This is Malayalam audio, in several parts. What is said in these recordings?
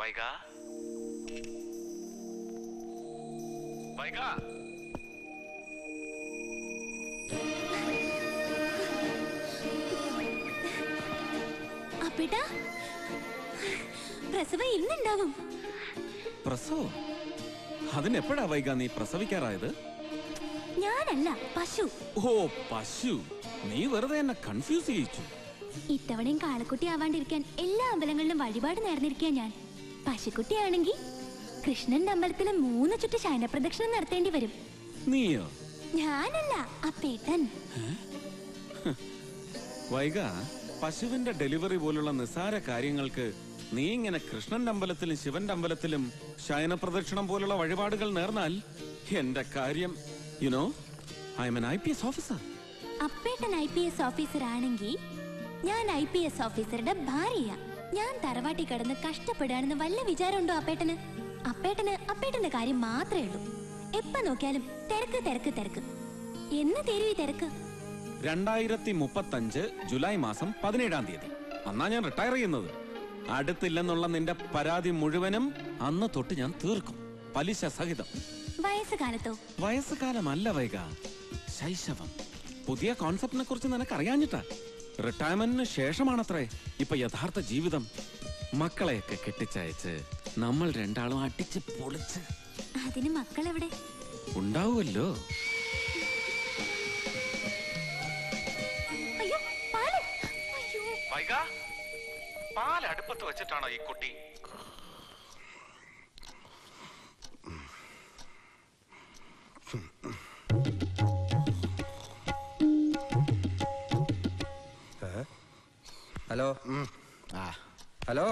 വൈക വൈക അപ്പേട്ടാ, പ്രസവം ഇന്നുണ്ടാവും. പ്രസവം? അതിനെപ്പോഴാ വൈക നീ പ്രസവിക്കാറായത്? ഞാനല്ല, പശു. ഓ പശു, നീ വെറുതെ എന്നെ കൺഫ്യൂസ് ചെയ്യിച്ചു. ഇത്തവണയും കാളക്കുട്ടി ആവാണ്ടിരിക്കാൻ എല്ലാ അമ്പലങ്ങളിലും വഴിപാട് നേർന്നിരിക്കാൻ ഞാൻ. പശുക്കുട്ടിയാണെങ്കിൽ കൃഷ്ണന്റെ അമ്പലത്തിലെ 3 ചുറ്റ് ശയനപ്രദക്ഷിണം നടത്തേണ്ടി വരും. നീയോ? ഞാനല്ല, അപ്പേട്ടൻ. വൈക, പശുവിന്റെ ഡെലിവറി പോലുള്ള നിസ്സാര കാര്യങ്ങൾക്ക് നീ ഇങ്ങനെ കൃഷ്ണന്റെ അമ്പലത്തിലും ശിവന്റെ അമ്പലത്തിലും ശയനപ്രദക്ഷിണം പോലുള്ള വഴിപാടുകൾ നേർന്നാൽ എന്റെ കാര്യം you know I am IPS officer. അപ്പേട്ടൻ IPS ഓഫീസർ ആണെങ്കിൽ ഞാൻ IPS ഓഫീസറുടെ ഭാര്യയാ. ഞാൻ തറവാട്ടി കിടന്ന് കഷ്ടപ്പെടുകയാണെന്ന് വല്ല വിചാരമുണ്ടോ അപ്പേട്ടന്? അപ്പേട്ടന്റെ കാര്യം മാത്രമേ ഉള്ളൂ. എപ്പ നോക്കിയാലും തിരക്ക് തിരക്ക് തിരക്ക്. എന്ന് തരൂ ഈ തിരക്ക്? 2035 ജൂലൈ മാസം 17-ാം തീയതി അന്നാ ഞാൻ റിട്ടയർ ചെയ്യുന്നത്. അടുത്തില്ലെന്നുള്ള നിന്റെ പരാതി മുഴുവനും അന്ന് തൊട്ട് ഞാൻ തീർക്കും, പലിശ സഹിതം. വയസ്സുകാലത്തോ? വയസ്സുകാലമല്ല വൈക, ശൈശവം. പുതിയ കോൺസെപ്റ്റിനെ കുറിച്ച് നിനക്ക് അറിയാഞ്ഞിട്ടാ. റിട്ടയർമെന്റിന് ശേഷമാണത്രേ ഇപ്പൊ യഥാർത്ഥ ജീവിതം. മക്കളെയൊക്കെ കെട്ടിച്ചയച്ച് നമ്മൾ രണ്ടാളും അടിച്ച് പൊളിച്ച്. അതിന് മക്കളെവിടെ? ഉണ്ടാവുമല്ലോ. പാൽ അടുപ്പത്ത് വെച്ചിട്ടാണോ ഈ കുട്ടി? ഹലോ ഹലോ,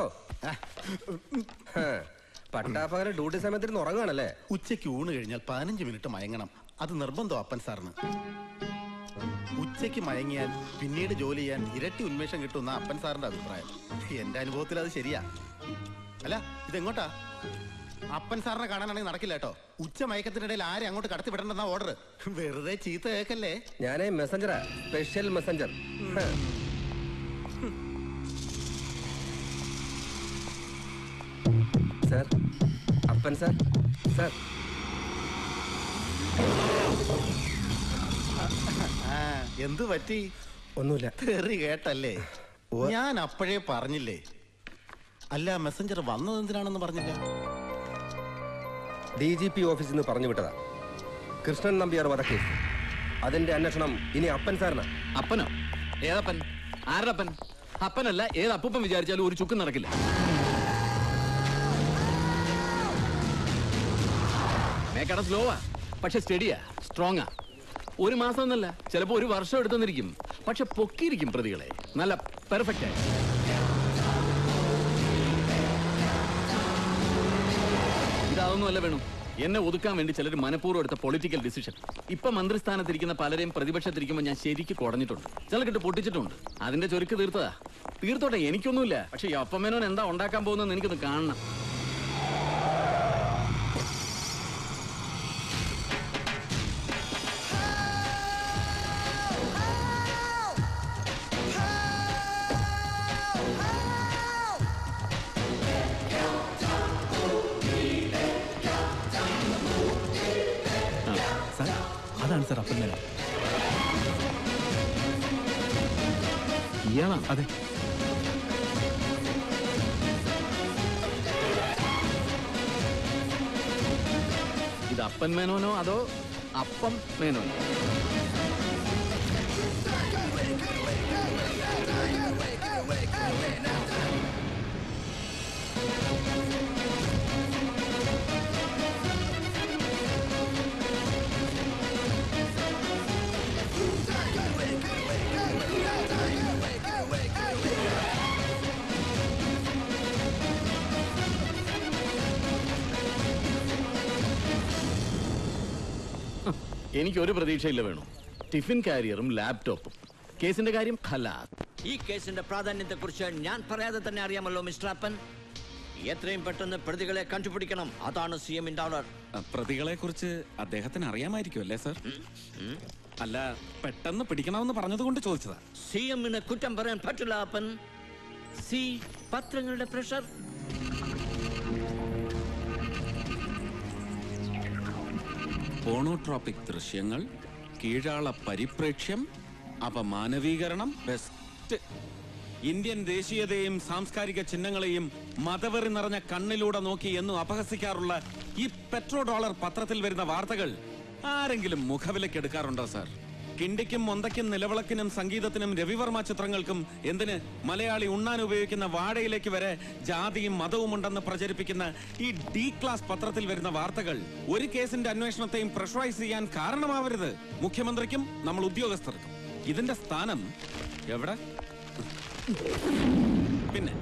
പട്ടാപ്പകല് ഡ്യൂട്ടി സമയത്തിന് ഉറങ്ങുകയാണല്ലേ? ഉച്ചയ്ക്ക് ഊണ് കഴിഞ്ഞാൽ 15 മിനിറ്റ് മയങ്ങണം. അത് നിർബന്ധം അപ്പൻ സാറിന്. ഉച്ചയ്ക്ക് മയങ്ങിയാൽ പിന്നീട് ജോലി ചെയ്യാൻ ഇരട്ടി ഉന്മേഷം കിട്ടുന്ന അപ്പൻ സാറിന്റെ അഭിപ്രായം. എന്റെ അനുഭവത്തിൽ അത് ശരിയാ. അല്ല, ഇതെങ്ങോട്ടാ? അപ്പൻ സാറിനെ കാണാനാണെങ്കിൽ നടക്കില്ല കേട്ടോ. ഉച്ച മയക്കത്തിനിടയിൽ ആരെ അങ്ങോട്ട് കടത്തി വിടണ്ടെന്ന ഓർഡർ. വെറുതെ ചീത്ത കേക്കല്ലേ. ഞാനേ മെസ്സഞ്ചറാ, സ്പെഷ്യൽ മെസ്സഞ്ചർ. സാർ, അപ്പൻ സാർ. സാർ, എന്തു പറ്റി? ഒന്നുമില്ല. തെറി കേട്ടല്ലേ? ഞാൻ അപ്പോഴേ പറഞ്ഞില്ലേ. അല്ല, മെസ്സഞ്ചർ വന്നത് എന്തിനാണെന്ന് പറഞ്ഞില്ല? DGP ഓഫീസിൽ നിന്ന് പറഞ്ഞു വിട്ടതാ. കൃഷ്ണൻ നമ്പ്യാർ വധക്കേസ്. അതിന്റെ അന്വേഷണം ഇനി അപ്പൻ സാറിനാ. അപ്പനോ? ഏതപ്പൻ? ആരപ്പൻ? അപ്പനല്ല, ഏത് അപ്പൂപ്പൻ വിചാരിച്ചാലും ഒരു ചുക്കും നടക്കില്ല. മേക്കട സ്ലോവാ, പക്ഷെ സ്റ്റഡിയാ, സ്ട്രോങ്ങാ. 1 മാസം എന്നല്ല, ചിലപ്പോ 1 വർഷം എടുത്തെന്നിരിക്കും. പക്ഷെ പൊക്കിയിരിക്കും പ്രതികളെ, നല്ല പെർഫെക്റ്റ് ആയി. ഇതൊന്നുമല്ല വേണം, എന്നെ ഒതുക്കാൻ വേണ്ടി ചിലർ മനഃപൂർവ്വം എടുത്ത പൊളിറ്റിക്കൽ ഡിസിഷൻ. ഇപ്പൊ മന്ത്രിസ്ഥാനത്തിരിക്കുന്ന പലരെയും പ്രതിപക്ഷത്തിരിക്കുമ്പോൾ ഞാൻ ശരിക്ക് കുടഞ്ഞിട്ടുണ്ട്, ചിലക്കിട്ട് പൊട്ടിച്ചിട്ടുണ്ട്. അതിന്റെ ചൊരുക്ക് തീർത്തതാ. തീർത്തോട്ടെ, എനിക്കൊന്നുമില്ല. പക്ഷെ ഈ അപ്പമേനോൻ എന്താ ഉണ്ടാക്കാൻ പോകുന്നതെന്ന് എനിക്കൊന്ന് കാണണം. അതാണ് സാർ അപ്പൻ മേനോൻ. ഇയാളാണ്? അതെ. ഇത് അപ്പൻ മേനോനോ അതോ അപ്പം മേനോനോ? എനിക്കൊരു പ്രതീക്ഷയില്ല വേണു. ടിഫിൻ കാരിയറും ലാപ്ടോപ്പും. കേസിന്റെ കാര്യം ഖലാസ്. ഈ കേസിന്റെ പ്രാധാന്യത്തെക്കുറിച്ച് ഞാൻ പറയാതെ തന്നെ അറിയാമല്ലോ മിസ്റ്റർ അപ്പൻ. എത്രയും പെട്ടെന്ന് പ്രതികളെ കണ്ടുപിടിക്കണം. അതാണ് CM-ന്റെ ഓർഡർ. പ്രതികളെ കുറിച്ച് അദ്ദേഹത്തിന് അറിയാമായിരിക്കും അല്ലേ സർ? അല്ല, പെട്ടെന്ന് പിടിക്കണമെന്ന് പറഞ്ഞതുകൊണ്ട് ചോദിച്ചതാ. CM-ന് കുറ്റം പറയാൻ പറ്റില്ല അപ്പൻ. പത്രങ്ങളുടെ പ്രഷർ. പോണോട്രോപിക് ദൃശ്യങ്ങൾ, കീഴാള പരിപ്രേക്ഷ്യം, അപമാനവീകരണം, ബെസ്റ്റ്. ഇന്ത്യൻ ദേശീയതയും സാംസ്കാരിക ചിഹ്നങ്ങളെയും മതവെറി നിറഞ്ഞ കണ്ണിലൂടെ നോക്കി എന്നും അപഹസിക്കാറുള്ള ഈ പെട്രോ ഡോളർ പത്രത്തിൽ വരുന്ന വാർത്തകൾ ആരെങ്കിലും മുഖവിലേക്ക് എടുക്കാറുണ്ടോ സാർ? കിണ്ടിക്കും മൊന്തയ്ക്കും നിലവിളക്കിനും സംഗീതത്തിനും രവിവർമ്മ ചിത്രങ്ങൾക്കും എന്തിന് മലയാളി ഉണ്ണാൻ ഉപയോഗിക്കുന്ന വാടയിലേക്ക് വരെ ജാതിയും മതവും ഉണ്ടെന്ന് പ്രചരിപ്പിക്കുന്ന ഈ ഡി ക്ലാസ് പത്രത്തിൽ വരുന്ന വാർത്തകൾ ഒരു കേസിന്റെ അന്വേഷണത്തെയും പ്രഷറൈസ് ചെയ്യാൻ കാരണമാവരുത്. മുഖ്യമന്ത്രിക്കും നമ്മൾ ഉദ്യോഗസ്ഥർക്കും ഇതിന്റെ സ്ഥാനം എവിടെ? പിന്നെ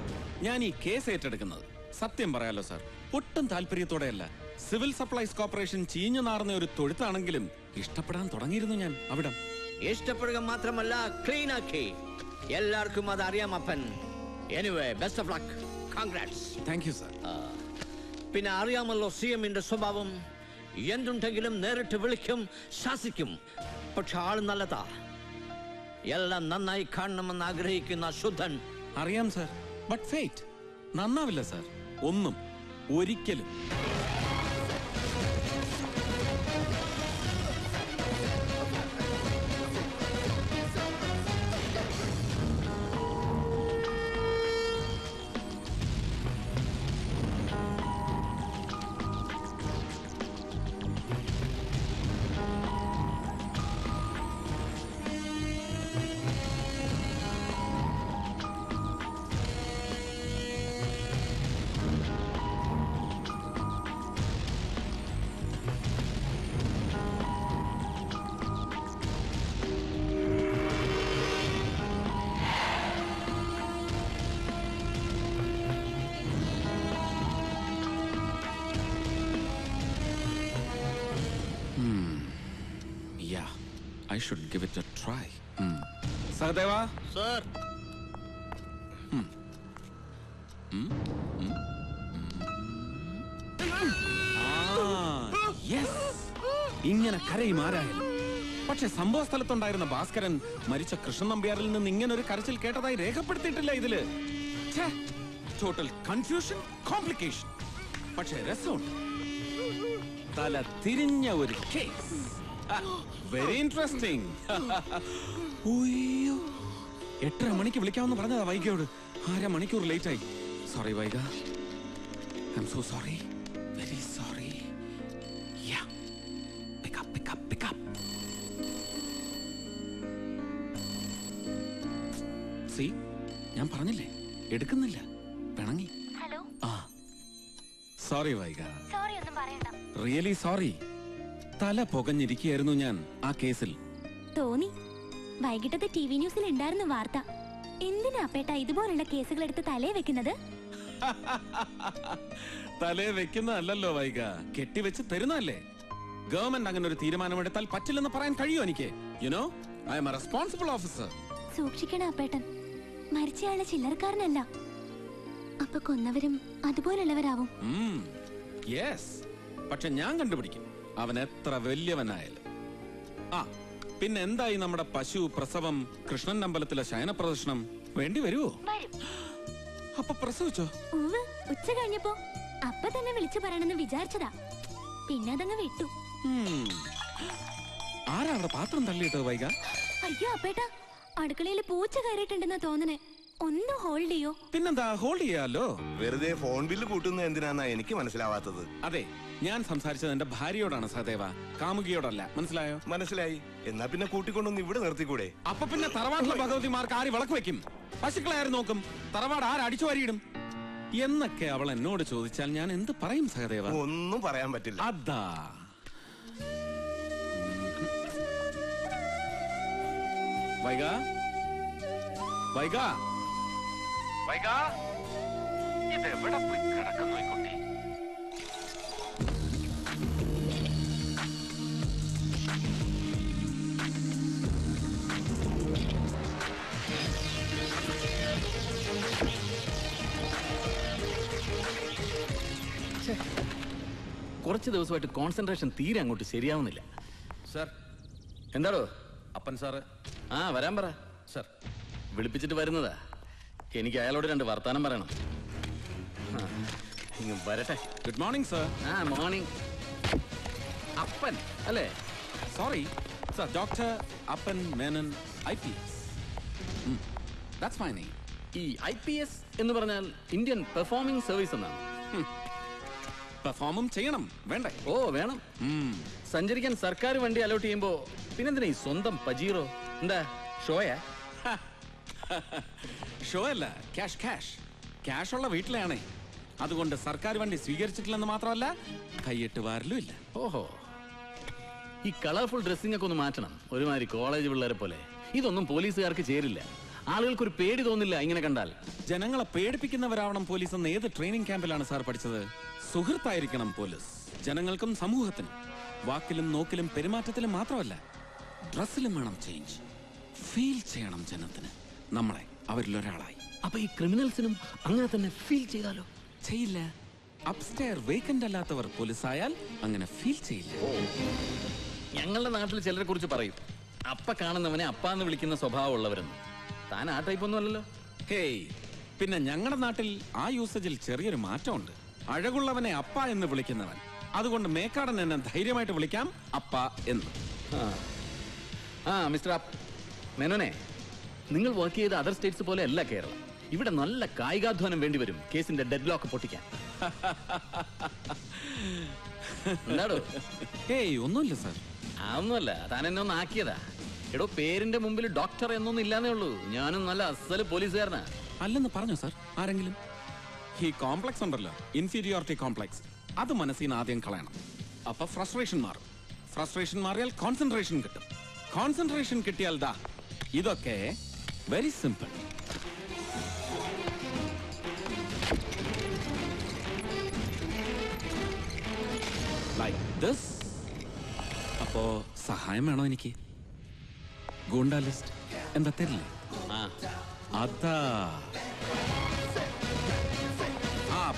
ഞാൻ ഈ കേസ് ഏറ്റെടുക്കുന്നത് സത്യം പറയാലോ സാർ, ഒട്ടും താല്പര്യത്തോടെയല്ല. സിവിൽ സപ്ലൈസ് കോർപ്പറേഷൻ ചീഞ്ഞു നാറുന്ന ഒരു തൊഴുത്താണെങ്കിലും ഇഷ്ടപ്പെടാൻ തുടങ്ങിയിരുന്നു ഞാൻ അവിടം. ഇഷ്ടപ്പെടുക മാത്രമല്ല, ക്ലീൻ ആക്കി. എല്ലാവർക്കും അത് അറിയാം അപ്പൻ. Anyway, best of luck, congrats. Thank you sir. പിന്നെ അറിയാമല്ലോ CM-ന്റെ സ്വഭാവം, എന്തുണ്ടെങ്കിലും നേരിട്ട് വിളിക്കും, ശാസിക്കും. പക്ഷെ ആള് നല്ലതാ, എല്ലാം നന്നായി കാണണമെന്ന് ആഗ്രഹിക്കുന്ന ശുദ്ധൻ. അറിയാം സാർ, ബട്ട് ഫേറ്റ് നന്നാവില്ല സാർ, ഒന്നും ഒരിക്കലും. I should give it a try. Sahadeva? Sir. Yes. ഇങ്ങനെ കരയും ആരായാലും. പക്ഷെ സംഭവ സ്ഥലത്തുണ്ടായിരുന്ന ഭാസ്കരൻ മരിച്ച കൃഷ്ണൻ നമ്പ്യാരിൽ നിന്ന് ഇങ്ങനെ ഒരു കരച്ചിൽ കേട്ടതായി രേഖപ്പെടുത്തിയിട്ടില്ല ഇതില്. Total confusion, complication. പക്ഷെ രസമുണ്ട്. തല തിരിഞ്ഞ ഒരു കേസ്. Very interesting. 8:30 മണിക്ക് വിളിക്കാമെന്ന് പറഞ്ഞതാ വൈഗയോട്. 1/2 മണിക്കൂർ ലേറ്റ് ആയി. Sorry Vaiga, I'm so sorry, very sorry. Pick up. See, ഞാൻ പറഞ്ഞില്ലേ എടുക്കുന്നില്ല, പിണങ്ങി. ഹലോ. സോറി വൈഗ. സോറി ഒന്നും പറയണ്ട. Really sorry. തല പുകഞ്ഞിരിക്കുകയായിരുന്നു ഞാൻ ആ കേസിൽ. തോന്നി. വൈകിട്ടത്തെ TV ന്യൂസിൽ ഉണ്ടായിരുന്ന വാർത്ത. എന്തിനാ അപ്പേട്ട ഇതുപോലുള്ള കേസുകൾ എടുത്ത് തലേ വെക്കുന്നത്? തലേ വെക്കുന്നതല്ലോ വൈക, കെട്ടിവെച്ച് തരുന്നല്ലേ. ഗവൺമെന്റ് അങ്ങനെ ഒരു തീരുമാനമെടുത്താൽ പറ്റില്ലെന്ന് പറയാൻ കഴിയോ എനിക്ക്? You know, know M A responsible officer. സൂക്ഷിക്കണം അപ്പേട്ടൻ, മരിച്ചയാളെ ചില്ലറക്കാരനല്ല. അപ്പൊ കൊന്നവരും അതുപോലുള്ളവരാവും. യെസ്, പക്ഷെ ഞാൻ കണ്ടുപിടിക്കും അവൻ എത്ര വലിയവനായാലും. പിന്നെ എന്തായി നമ്മുടെ പശു പ്രസവം, കൃഷ്ണൻ അമ്പലത്തിലെ ശയന പ്രദർശനം വേണ്ടി വരുവോ? അപ്പൊ പ്രസവിച്ചോ? ഉച്ച കഴിഞ്ഞപ്പോ അപ്പൊ തന്നെ വിളിച്ചു പറയണമെന്ന് വിചാരിച്ചതാ, പിന്നെ അതങ്ങ് വിട്ടു. ആരാ അവിടെ പാത്രം തള്ളിയിട്ടത് വൈക? അയ്യോ അപ്പേട്ട, അടുക്കളയിൽ പൂച്ച കയറിയിട്ടുണ്ടെന്നാ തോന്നണേ. ഒന്ന് ഹോൾഡ് ചെയ്യോ? പിന്നെന്താ, ഹോൾഡ് ചെയ്യാലോ. വെറുതെ ഫോൺ ബില്ല് കൂട്ടുന്നത് എന്തിനാന്നാ എനിക്ക് മനസ്സിലാവാത്തത്. അതെ, ഞാൻ സംസാരിച്ചത് എന്റെ ഭാര്യയോടാണ് സഹദേവ, കാമുകിയോടല്ല. മനസ്സിലായോ? മനസ്സിലായി. എന്നാ പിന്നെ കൂട്ടിക്കൊണ്ടൊന്ന് ഇവിടെ നിർത്തിക്കൂടെ? അപ്പൊ പിന്നെ തറവാട്ടിലെ ഭഗവതിമാർക്ക് ആര് വിളക്ക് വെക്കും? പശുക്കളെ ആര് നോക്കും? തറവാട് ആര് അടിച്ചു വാരിയിടും എന്നൊക്കെ അവൾ എന്നോട് ചോദിച്ചാൽ ഞാൻ എന്ത് പറയും സഹദേവ? ഒന്നും പറയാൻ പറ്റില്ല. അതാ വൈഗ, വൈഗ, വൈഗ, ഇതെവിടെ പോയി കിടക്കുന്നു ഈ കുട്ടി? കുറച്ച് ദിവസമായിട്ട് കോൺസെൻട്രേഷൻ തീരെ അങ്ങോട്ട് ശരിയാവുന്നില്ല. സർ. എന്താടോ? അപ്പൻ സാറ്. വരാൻ പറ. സർ. വിളിപ്പിച്ചിട്ട് വരുന്നതാ. എനിക്ക് അയാളോട് 2 വർത്താനം പറയണം. വരട്ടെ. Good morning sir. മോർണിംഗ്. അപ്പൻ അല്ലേ? സോറി സർ, ഡോക്ടർ അപ്പൻ Menon IPS. That's my name. ഈ IPS എന്ന് പറഞ്ഞാൽ ഇന്ത്യൻ പെർഫോമിംഗ് സർവീസ് എന്നാണ്. പെർഫോമും ചെയ്യണം വേണ്ടേ? ഓ വേണം. സഞ്ചരിക്കാൻ സർക്കാർ വണ്ടി അലോട്ട് ചെയ്യുമ്പോ പിന്നെന്തിനാ ഈ സ്വന്തം പജീറോ? എന്താ ഷോയാ? ഷോ അല്ല, ക്യാഷ് ഉള്ള വീട്ടിലാണേ. അതുകൊണ്ട് സർക്കാർ വണ്ടി സ്വീകരിച്ചിട്ടില്ലെന്ന് മാത്രമല്ല, കൈയിട്ട് വാരലും ഇല്ല. ഓഹോ, ഈ കളർഫുൾ ഡ്രസ്സിംഗ് ഒക്കെ ഒന്ന് മാറ്റണം. ഒരുമാതിരി കോളേജ് പിള്ളേരെ പോലെ. ഇതൊന്നും പോലീസുകാർക്ക് ചേരില്ല. ആളുകൾക്കൊരു പേടി തോന്നില്ല ഇങ്ങനെ കണ്ടാൽ. ജനങ്ങളെ പേടിപ്പിക്കുന്നവരാവണം പോലീസ് എന്ന് ഏത് ട്രെയിനിങ് ക്യാമ്പിലാണ് സാർ പഠിച്ചത്? സുഹൃത്തായിരിക്കണം പോലീസ് ജനങ്ങൾക്കും സമൂഹത്തിനും. വാക്കിലും നോക്കിലും പെരുമാറ്റത്തിലും മാത്രമല്ല, ഡ്രസ്സിലും വേണം ചേഞ്ച്. ഫീൽ ചെയ്യണം ജനത്തിന് നമ്മളെ അവരിലൊരാളായി. അപ്പൊ ഈ ക്രിമിനൽസിനും അങ്ങനെ തന്നെ ഫീൽ ചെയ്താലോ? ചെയ്യില്ല. അപ്സ്റ്റെയർ വേക്കന്റ് അല്ലാത്തവർ പോലീസായാൽ അങ്ങനെ ഫീൽ ചെയ്യില്ല. ഞങ്ങളുടെ നാട്ടിൽ ചിലരെ കുറിച്ച് പറയും, അപ്പ കാണുന്നവനെ അപ്പാന്ന് വിളിക്കുന്ന സ്വഭാവമുള്ളവരെന്ന്. താൻ ആ ടൈപ്പ് ഒന്നും അല്ലല്ലോ. ഹേയ്, പിന്നെ ഞങ്ങളുടെ നാട്ടിൽ ആ യൂസേജിൽ ചെറിയൊരു മാറ്റമുണ്ട്. അഴകുള്ളവനെ അപ്പ എന്ന് വിളിക്കുന്നവൻ. അതുകൊണ്ട് മേക്കാടൻ എന്നെ ധൈര്യമായിട്ട് വിളിക്കാം അപ്പ എന്ന്. മിസ്റ്റർ മേനോനെ, നിങ്ങൾ വർക്ക് ചെയ്ത അതർ സ്റ്റേറ്റ്സ് പോലെ അല്ല കേരളം. ഇവിടെ നല്ല കായികാധ്വാനം വേണ്ടിവരും കേസിന്റെ ഡെഡ് ലോക്ക് പൊട്ടിക്കാൻ. എന്താടോ? ഹേയ്, ഒന്നുമില്ല സാർ. അതൊന്നുമല്ല, താൻ എന്നെ ഒന്ന് ആക്കിയതാ. എടോ, പേരിന്റെ മുമ്പിൽ ഡോക്ടർ എന്നൊന്നും ഇല്ലാന്നേ ഉള്ളൂ. ഞാനും നല്ല അസല് പോലീസുകാരനാ. അല്ലെന്ന് പറഞ്ഞോ സാർ ആരെങ്കിലും? ഈ കോംപ്ലക്സ് ഉണ്ടല്ലോ, ഇൻഫീരിയോറിറ്റി കോംപ്ലക്സ്, അത് മനസ്സിൽ നിന്ന് ആദ്യം കളയണം. അപ്പൊ ഫ്രസ്ട്രേഷൻ മാറും. ഫ്രസ്ട്രേഷൻ മാറിയാൽ കോൺസെൻട്രേഷൻ കിട്ടും. കോൺസെൻട്രേഷൻ കിട്ടിയാൽ ദാ ഇതൊക്കെ വെരി സിമ്പിൾ. Like this. അപ്പോ സഹായം വേണോ എനിക്ക്? ഗൂണ്ടാ ലിസ്റ്റ് എന്താ തരില്ലേ? അതാ.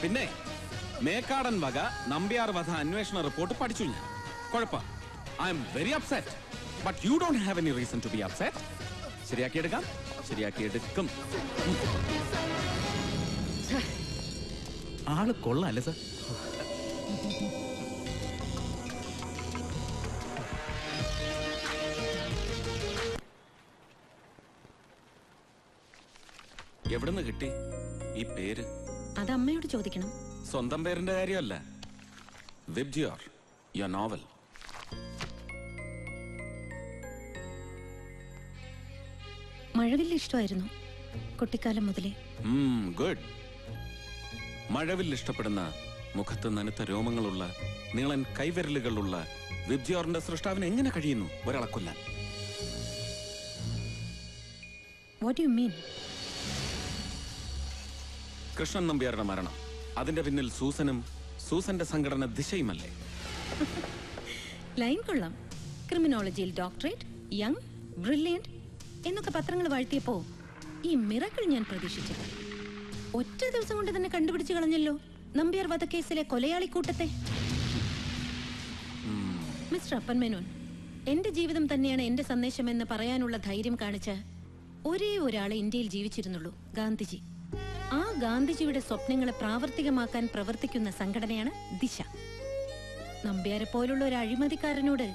പിന്നെ മേക്കാടൻ വക നമ്പ്യാർ വധ അന്വേഷണ റിപ്പോർട്ട് പഠിച്ചു ഞാൻ. കുഴപ്പം. I am very upset, but you don't have any reason to be upset. ശരിയാക്കിയെടുക്കാം, ശരിയാക്കിയെടുക്കും. ആള് കൊള്ളാല്ലേ സാർ? എവിടുന്ന് കിട്ടി ഈ പേര്? അത് അമ്മയോട് ചോദിക്കണം. സ്വന്തം പേരിന്റെ കാര്യമല്ല. VIBGYOR, your novel. മഴവില്ല് ഇഷ്ടമായിരുന്നു കുട്ടിക്കാലം മുതലേ. ഗുഡ്. മഴവിൽ ഇഷ്ടപ്പെടുന്ന, മുഖത്ത് നനുത്ത രോമങ്ങളുള്ള, നീളൻ കൈവിരലുകളുള്ള വിബ്ജിയോറിന്റെ സൃഷ്ടാവിന് എങ്ങനെ കഴിയുന്നു ഒരാളെ കൊല്ലാൻ? What you mean? കൃഷ്ണൻ നമ്പ്യാരുടെ മരണം, അതിന്റെ പിന്നിൽ സൂസനും സൂസന്റെ സംഘടന ദിശയുമല്ലേ? ലൈൻ കൊള്ളാം. ക്രിമിനോളജിയിൽ ഡോക്ടറേറ്റ്, യങ്, ബ്രില്യന്റ് എന്നൊക്കെ പത്രങ്ങൾ വാഴ്ത്തിയപ്പോ ഈ മിറക്കിൾ ഞാൻ പ്രതീക്ഷിച്ചില്ല. ഒറ്റ ദിവസം കൊണ്ട് തന്നെ കണ്ടുപിടിച്ചു കളഞ്ഞല്ലോ നമ്പ്യാർ വധക്കേസിലെ കൊലയാളിക്കൂട്ടത്തെ. മിസ്റ്റർ അപ്പൻ മേനോൻ, എന്റെ ജീവിതം തന്നെയാണ് എന്റെ സന്ദേശം എന്ന് പറയാനുള്ള ധൈര്യം കാണിച്ച ഒരേ ഒരാളെ ഇന്ത്യയിൽ ജീവിച്ചിരുന്നുള്ളൂ, ഗാന്ധിജി. ആ ഗാന്ധിജിയുടെ സ്വപ്നങ്ങളെ പ്രാവർത്തികമാക്കാൻ പ്രവർത്തിക്കുന്ന സംഘടനയാണ് ദിശ. നമ്പ്യാരെ പോലുള്ള ഒരു അഴിമതിക്കാരനോട്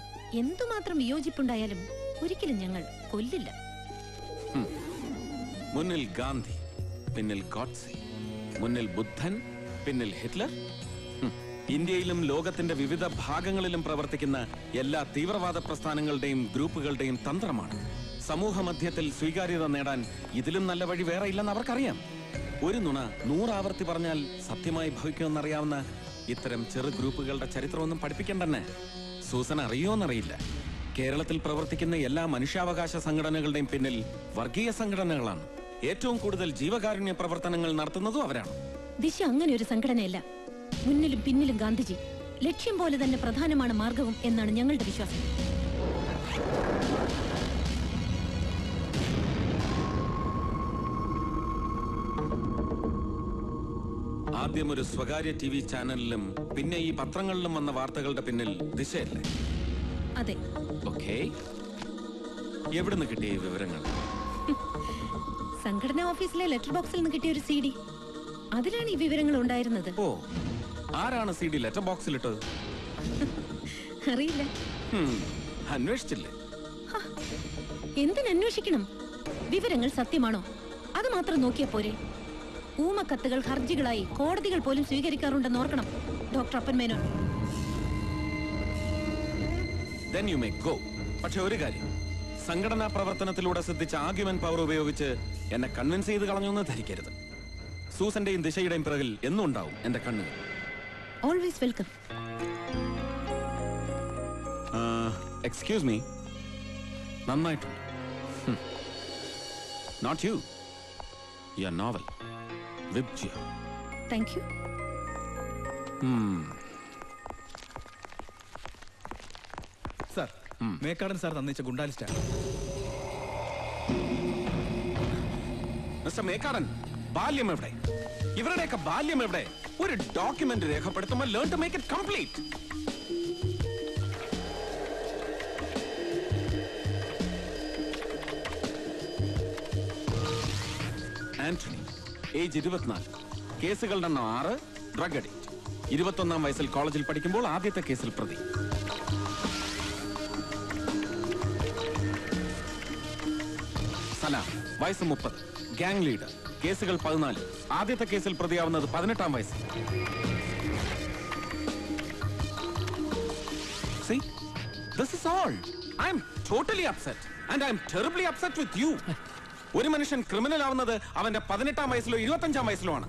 എന്തുമാത്രം വിയോജിപ്പുണ്ടായാലും ഒരിക്കലും ഞങ്ങൾ കൊല്ലില്ല. മുന്നിൽ ഗാന്ധി, പിന്നിൽ ഗോഡ്സെ, മുന്നിൽ ബുദ്ധൻ, പിന്നിൽ ഹിറ്റ്ലർ. ഇന്ത്യയിലും ലോകത്തിന്റെ വിവിധ ഭാഗങ്ങളിലും പ്രവർത്തിക്കുന്ന എല്ലാ തീവ്രവാദ പ്രസ്ഥാനങ്ങളുടെയും ഗ്രൂപ്പുകളുടെയും തന്ത്രമാണ്. സമൂഹ മധ്യത്തിൽ സ്വീകാര്യത നേടാൻ ഇതിലും നല്ല വഴി വേറെ ഇല്ലെന്ന് അവർക്കറിയാം. ഒരു നുണ 100 ആവർത്തി പറഞ്ഞാൽ സത്യമായി ഭവിക്കുമെന്നറിയാവുന്ന ഇത്തരം ചെറു ഗ്രൂപ്പുകളുടെ ചരിത്രമൊന്നും പഠിപ്പിക്കണ്ടെന്നെ. സൂസൻ അറിയോന്നറിയില്ല, കേരളത്തിൽ പ്രവർത്തിക്കുന്ന എല്ലാ മനുഷ്യാവകാശ സംഘടനകളുടെയും പിന്നിൽ വർഗീയ സംഘടനകളാണ്. ഏറ്റവും കൂടുതൽ ജീവകാരുണ്യ പ്രവർത്തനങ്ങൾ നടത്തുന്നതും അവരാണ്. ദിശ അങ്ങനെ ഒരു സംഘടനയല്ല. മുന്നിലും പിന്നിലും ഗാന്ധിജി. ലക്ഷ്യം പോലെ തന്നെ പ്രധാനമാണ് മാർഗവും എന്നാണ് ഞങ്ങളുടെ വിശ്വാസം. ആദ്യം ഒരു സ്വകാര്യ TV ചാനലിലും പിന്നെ ഈ പത്രങ്ങളിലും വന്ന വാർത്തകളുടെ പിന്നിൽ ദിശയല്ലേ? അതെ. ഓക്കേ, എവിടുന്ന് കിട്ടിയ ഈ വിവരങ്ങൾ? സംഘടനാ ഓഫീസിലെ ലെറ്റർ ബോക്സിൽ നിന്ന് കിട്ടിയ ഒരു CD, അതിലാണ് ഈ വിവരങ്ങൾ ഉണ്ടായിരുന്നത്. ഓ, ആരാണ് CD ലെറ്റർ ബോക്സിലിട്ടത്? അറിയില്ല. അന്വേഷിച്ചില്ലേ? എന്തിനന്വേഷിക്കണം? വിവരങ്ങൾ സത്യമാണോ അത് മാത്രം നോക്കിയാ പോരെ? ഊമക്കത്തുകൾ ഹർജികളായി കോടതികൾ പോലും സ്വീകരിക്കാറുണ്ടെന്ന് ഓർക്കണം ഡോക്ടർ അപ്പൻ Menon. Then you may go. പക്ഷെ ഒരു കാര്യം, സംഘടനാ പ്രവർത്തനത്തിലൂടെ സിദ്ധിച്ച ആർഗ്യുമെന്റ് പവർ ഉപയോഗിച്ച് എന്നെ കൺവിൻസ് ചെയ്ത് കളഞ്ഞൊന്ന് ധരിക്കരുത്. സൂസന്റെയും ദിശയുടെയും പിറകിൽ എന്നും ഉണ്ടാവും എന്റെ കണ്ണുകൾ. Always welcome. എക്സ്ക്യൂസ് മീ, നന്നായിട്ടുണ്ട്. നോട്ട് യു, യുവർ നോവൽ വിബ്ജിയ. Thank you. Sir, Mekkadan sir തന്നിച്ച ഗുണ്ടാലിസ്റ്റാണ്. മിസ്റ്റർ മേക്കാടൻ, ബാല്യം എവിടെ? ഇവരുടെയൊക്കെ ബാല്യം എവിടെ? ഒരു ഡോക്യുമെന്റ് രേഖപ്പെടുത്തുമ്പോൾ learn to make it complete. Antony, age 24, കേസുകളുടെ എണ്ണം 6, ഡ്രഗ് അഡിക്റ്റ്. 21-ാം വയസ്സിൽ കോളേജിൽ പഠിക്കുമ്പോൾ ആദ്യത്തെ കേസിൽ പ്രതി. സലാം, വയസ്സ് 30, ഗാങ് ലീഡർ, കേസുകൾ 14, ആദ്യത്തെ കേസിൽ പ്രതിയാവുന്നത് 18-ാം വയസ്സിൽ. See, this is all. I am totally upset and I am terribly upset with you. ഒരു മനുഷ്യൻ ക്രിമിനൽ ആവുന്നത് അവന്റെ 18-ാം വയസ്സിലോ 25-ാം വയസ്സിലോ ആണ്.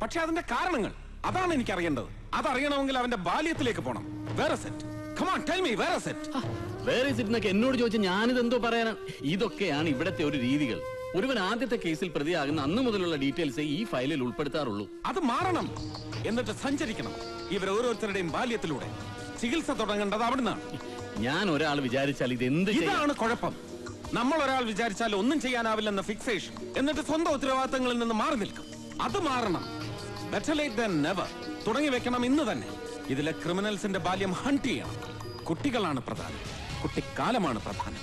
പക്ഷെ അതിന്റെ കാരണങ്ങൾ അതാണ് എനിക്ക് അറിയേണ്ടത്. അതറിയണമെങ്കിൽ അവന്റെ ബാല്യത്തിലേക്ക് പോകണം. Where is it? Come on, tell me, where is it? Where is it എന്നൊക്കെ എന്നോട് ചോദിച്ചാൽ ഞാനിത് എന്തോ പറയാനാണ്? ഇതൊക്കെയാണ് ഇവിടത്തെ ഒരു രീതികൾ. ഒരുവൻ ആദ്യത്തെ കേസിൽ പ്രതിയാകുന്ന അന്ന് മുതലുള്ള ഡീറ്റെയിൽസ് ഈ ഫയലിൽ ഉൾപ്പെടുത്താറുള്ളൂ. അത് മാറണം. എന്നിട്ട് സഞ്ചരിക്കണം ഇവർ ഓരോരുത്തരുടെയും ബാല്യത്തിലൂടെ. ചികിത്സ തുടങ്ങേണ്ടത് അവിടുന്നാണ്. ഞാൻ ഒരാൾ വിചാരിച്ചാൽ ഇതാണ് കുഴപ്പം. നമ്മൾ ഒരാൾ വിചാരിച്ചാൽ ഒന്നും ചെയ്യാനാവില്ലെന്ന ഫിക്സേഷൻ, എന്നിട്ട് സ്വന്തം ഉത്തരവാദിത്തങ്ങളിൽ നിന്ന് മാറി നിൽക്കും. അത് മാറണം. Better late than never. തുടങ്ങി വെക്കണം ഇന്ന് തന്നെ. ഇതിലെ ക്രിമിനൽസിന്റെ ബാല്യം ഹണ്ട് ചെയ്യണം. കുട്ടികളാണ് പ്രധാനം, കുട്ടിക്കാലമാണ് പ്രധാനം.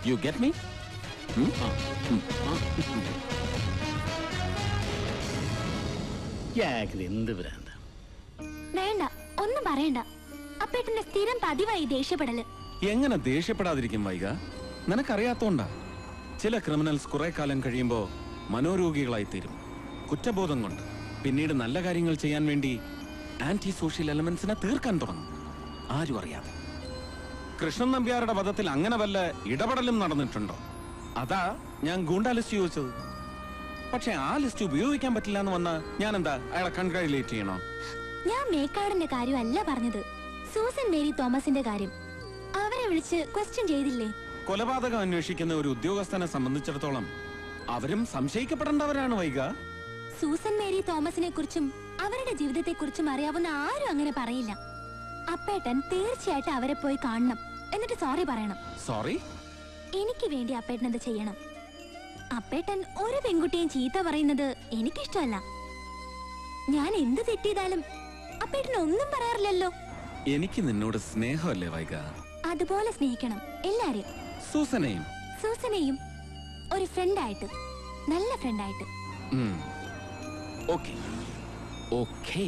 You get me? എന്ത് ഭ്രാന്ത? വേണ്ട, ഒന്നും പറയണ്ട. അപ്പേട്ടന്റെ സ്ഥിരം പതിവായി ദേഷ്യപ്പെടല്. എങ്ങനെ ദേഷ്യപ്പെടാതിരിക്കും വൈക? നിനക്കറിയാത്തോണ്ടാ. ചില ക്രിമിനൽസ് കുറെ കാലം കഴിയുമ്പോ മനോരോഗികളായി തീരും. കുറ്റബോധം കൊണ്ട് പിന്നീട് നല്ല കാര്യങ്ങൾ ചെയ്യാൻ വേണ്ടി ആന്റി സോഷ്യൽ എലമെന്റ്സിനെ തീർക്കാൻ തുടങ്ങും, ആരും അറിയാതെ. കൃഷ്ണൻ നമ്പ്യാരുടെ വധത്തിൽ അങ്ങനെ വല്ല ഇടപെടലും നടന്നിട്ടുണ്ടോ? അതാ ഞാൻ ഗൂണ്ടാ ലിസ്റ്റ് ചോദിച്ചത്. പക്ഷെ ആ ലിസ്റ്റ് ഉപയോഗിക്കാൻ പറ്റില്ല എന്ന് വന്നാ ഞാൻ എന്താ അയാളെ കൺഗ്രാജുലേറ്റ് ചെയ്യണോ? ഞാൻ മേക്കാടിന്റെ കാര്യമല്ല പറഞ്ഞത്, സൂസൻ മേരി തോമസിന്റെ കാര്യം. അവരെ വിളിച്ച് ക്വസ്റ്റ്യൻ ചെയ്തില്ലേ? കൊലപാതകം അന്വേഷിക്കുന്ന ഒരു ഉദ്യോഗസ്ഥനെ സംബന്ധിച്ചിടത്തോളം അവരും സംശയിക്കപ്പെടേണ്ടവരാണ് വൈക. സൂസൻ മേരി തോമസിനെ കുറിച്ചും അവരുടെ ജീവിതത്തെ കുറിച്ചും അറിയാവുന്ന ആരും അങ്ങനെ പറയില്ല. അപ്പേട്ടൻ തീർച്ചയായിട്ടും അവരെ പോയി കാണണം, എന്നിട്ട് സോറി പറയണം. സോറി? എനിക്ക് വേണ്ടി അപ്പേട്ടൻ അത് ചെയ്യണം. അപ്പേട്ടൻ ഒരു പെൺകുട്ടിയും ചീത്ത പറയുന്നത് എനിക്കിഷ്ടമല്ല. ഞാൻ എന്ത് തെറ്റിയതാലും അപ്പേട്ടൻ ഒന്നും പറയാറില്ലല്ലോ. എനിക്ക് നിന്നോട് സ്നേഹമല്ലേ വൈക? അതുപോലെ സ്നേഹിക്കണം എല്ലാരെയും. സൂസനെയും ഒരു ഫ്രണ്ടായിട്ട്, നല്ല ഫ്രണ്ടായിട്ട്. ഓക്കേ.